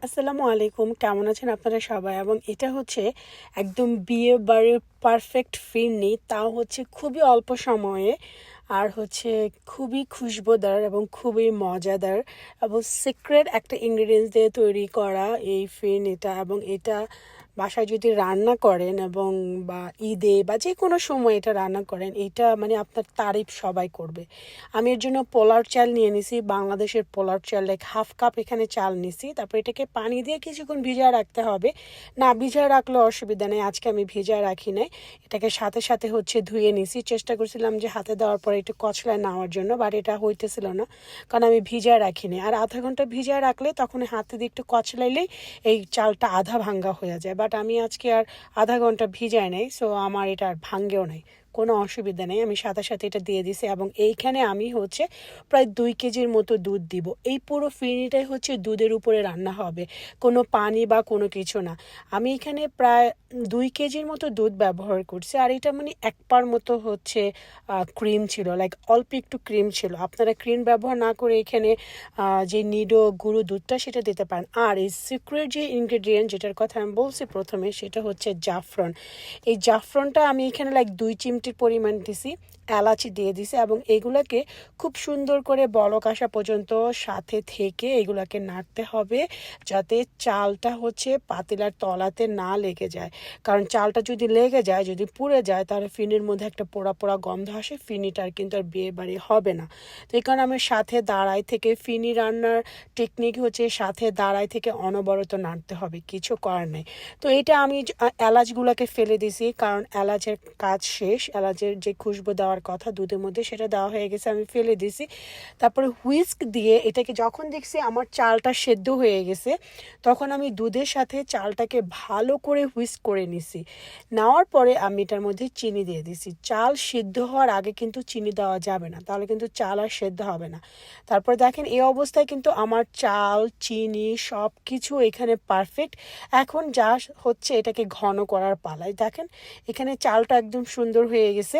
আসসালামু আলাইকুম, কেমন আছেন আপনারা সবাই? এবং এটা হচ্ছে একদম বিয়ে বাড়ির পারফেক্ট ফিরনি, তাও হচ্ছে খুবই অল্প সময়ে, আর হচ্ছে খুবই খুশবোদার এবং খুবই মজাদার এবং সিক্রেট একটা ইনগ্রিডিয়েন্টস দিয়ে তৈরি করা এই ফিরনিটা। এবং এটা বাসায় যদি রান্না করেন এবং বা ঈদে বা যে কোনো সময় এটা রান্না করেন, এটা মানে আপনার তারিফ সবাই করবে। আমি এর জন্য পোলার চাল নিয়ে নিছি, বাংলাদেশের পোলার চাল, লাইক হাফ কাপ এখানে চাল নিছি। তারপর এটাকে পানি দিয়ে কিছুক্ষণ ভিজায় রাখতে হবে। না ভিজায় রাখলে অসুবিধা নেই, আজকে আমি ভিজায় রাখি নাই, এটাকে সাথে সাথে হচ্ছে ধুয়ে নিছি। চেষ্টা করছিলাম যে হাতে দেওয়ার পরে একটু কচলায় নেওয়ার জন্য, বাট এটা হইতেছিল না, কারণ আমি ভিজায় রাখিনি। আর আধা ঘন্টা ভিজায় রাখলে তখন হাতে দিয়ে একটু কচলাইলেই এই চালটা আধা ভাঙ্গা হয়ে যায়। বাট আমি আজকে আর আধা ঘন্টা ভিজায় নেই, সো আমার এটা আর ভাঙ্গেও নাই, কোনো অসুবিধা নেই। আমি সাথে সাথে এটা দিয়ে দিছি এবং এইখানে আমি হচ্ছে প্রায় 2 কেজির মতো দুধ দিব। এই পুরো ফিরনিটাই হচ্ছে দুধের উপরে রান্না হবে, কোনো পানি বা কোনো কিছু না। আমি এখানে প্রায় 2 কেজির মতো দুধ ব্যবহার করছি। আর এটা মানে এক পার মতো হচ্ছে ক্রিম ছিল, লাইক অল্প একটু ক্রিম ছিল। আপনারা ক্রিম ব্যবহার না করে এখানে যে নিডো গুঁড়ো দুধটা সেটা দিতে পারেন। আর এই সিক্রেট যে ইনগ্রেডিয়েন্ট যেটার কথা আমি বলছি প্রথমে, সেটা হচ্ছে জাফরান। এই জাফরানটা আমি এখানে লাইক 2 চিমটির পরিমাণ দিছি, এলাচি দিয়ে দিছি এবং এগুলোকে খুব সুন্দর করে বলক আসা পর্যন্ত সাথে থেকে এগুলোকে নাড়তে হবে, যাতে চালটা হচ্ছে পাতিলার তলাতে না লেগে যায়। কারণ চালটা যদি লেগে যায়, যদি পুড়ে যায়, তাহলে ফিনির মধ্যে একটা পোড়া পোড়া গন্ধ আসে, ফিনিটার কিন্তু আর বিয়ে বাড়ি হবে না। তো এই কারণে আমি সাথে দাঁড়াই থেকে, ফিনি রান্নার টেকনিক হচ্ছে সাথে দাঁড়াই থেকে অনবরত নাড়তে হবে, কিছু করার নেই। তো এটা আমি এলাচগুলোকে ফেলে দিছি, কারণ এলাচের কাজ শেষ, এলাচের যে খুশবু দেওয়ার কথা দুধের মধ্যে সেটা দেওয়া হয়ে গেছে, আমি ফেলে দিছি। তারপরে হুইস্ক দিয়ে এটাকে যখন দেখছি আমার চালটা সেদ্ধ হয়ে গেছে, তখন আমি দুধের সাথে চালটাকে ভালো করে হুইস্ক করে নিছি। নেওয়ার পরে আমি এটার মধ্যে চিনি দিয়ে দিছি। চাল সিদ্ধ হওয়ার আগে কিন্তু চিনি দেওয়া যাবে না, তাহলে কিন্তু চাল আর সেদ্ধ হবে না। তারপর দেখেন এই অবস্থায় কিন্তু আমার চাল, চিনি সব কিছু এখানে পারফেক্ট। এখন যা হচ্ছে এটাকে ঘন করার পালায়। দেখেন এখানে চালটা একদম সুন্দর হয়ে গেছে।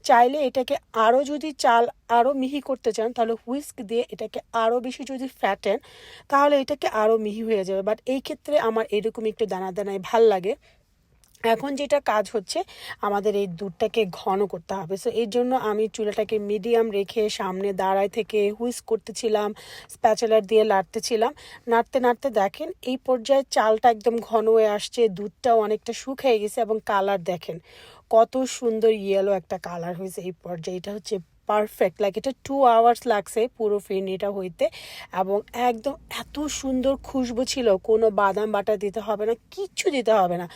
চাইলে এটাকে আরও যদি চাল আরও মিহি করতে চান, তাহলে হুইস্ক দিয়ে এটাকে আরও বেশি যদি ফ্যাটেন, তাহলে এটাকে আরও মিহি হয়ে যাবে। বাট এই ক্ষেত্রে আমার এরকম একটু দানা দানায় ভাল লাগে। এখন যেটা কাজ হচ্ছে, আমাদের এই দুধটাকে ঘন করতে হবে। সো এর জন্য আমি চুলাটাকে মিডিয়াম রেখে সামনে দাঁড়ায় থেকে হুইস্ক করতেছিলাম, স্প্যাচুলার দিয়ে নাড়তেছিলাম। নাড়তে নাড়তে দেখেন এই পর্যায়ে চালটা একদম ঘন হয়ে আসছে, দুধটাও অনেকটা শুকিয়ে গেছে এবং কালার দেখেন কত সুন্দর ইয়েলো একটা কালার হয়েছে এই পর্যায়ে। এটা হচ্ছে পারফেক্ট, লাইক এটা 2 আওয়ার্স লাগছে পুরো ফিরনিটা হইতে। এবং একদম এত সুন্দর খুশবু ছিল, কোনো বাদাম বাটা দিতে হবে না, কিচ্ছু দিতে হবে না,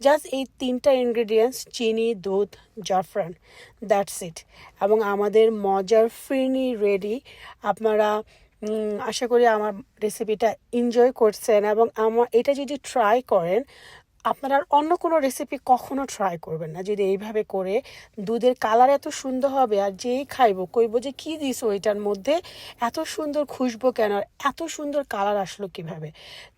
জাস্ট এই 3টা ইনগ্রেডিয়েন্টস, চিনি, দুধ, জাফরান, দ্যাটস ইট। এবং আমাদের মজার ফিরনি রেডি। আপনারা আশা করি আমার রেসিপিটা এনজয় করছেন এবং আমার এটা যদি ট্রাই করেন, আপনারা আর অন্য কোনো রেসিপি কখনো ট্রাই করবেন না। যদি এইভাবে করে, দুধের কালার এত সুন্দর হবে, আর যেই খাইবো কইবো যে কী দিছো এটার মধ্যে, এত সুন্দর খুশবু কেন, আর এত সুন্দর কালার আসলো কিভাবে।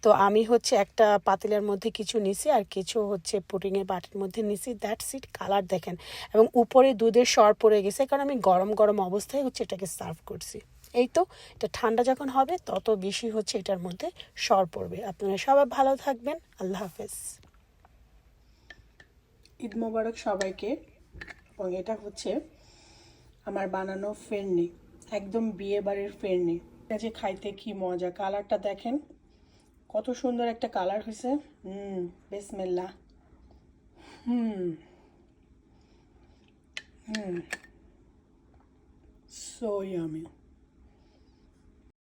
তো আমি হচ্ছে একটা পাতিলের মধ্যে কিছু নিছি আর কিছু হচ্ছে পুডিংয়ের বাটির মধ্যে নিছি, দ্যাটস ইট। কালার দেখেন এবং উপরে দুধের সর পড়ে গেছে, কারণ আমি গরম গরম অবস্থায় হচ্ছে এটাকে সার্ভ করছি। এই তো, এটা ঠান্ডা যখন হবে তত বেশি হচ্ছে এটার মধ্যে সর পড়বে। আপনারা সবাই ভালো থাকবেন, আল্লাহ হাফেজ। ঈদ মোবারক সবাইকে। এবং এটা হচ্ছে আমার বানানো ফিরনি, একদম বিয়ে বাড়ির ফিরনি। এটা যে খাইতে কি মজা, কালারটা দেখেন কত সুন্দর একটা কালার হয়েছে। বিসমিল্লাহ। So yummy.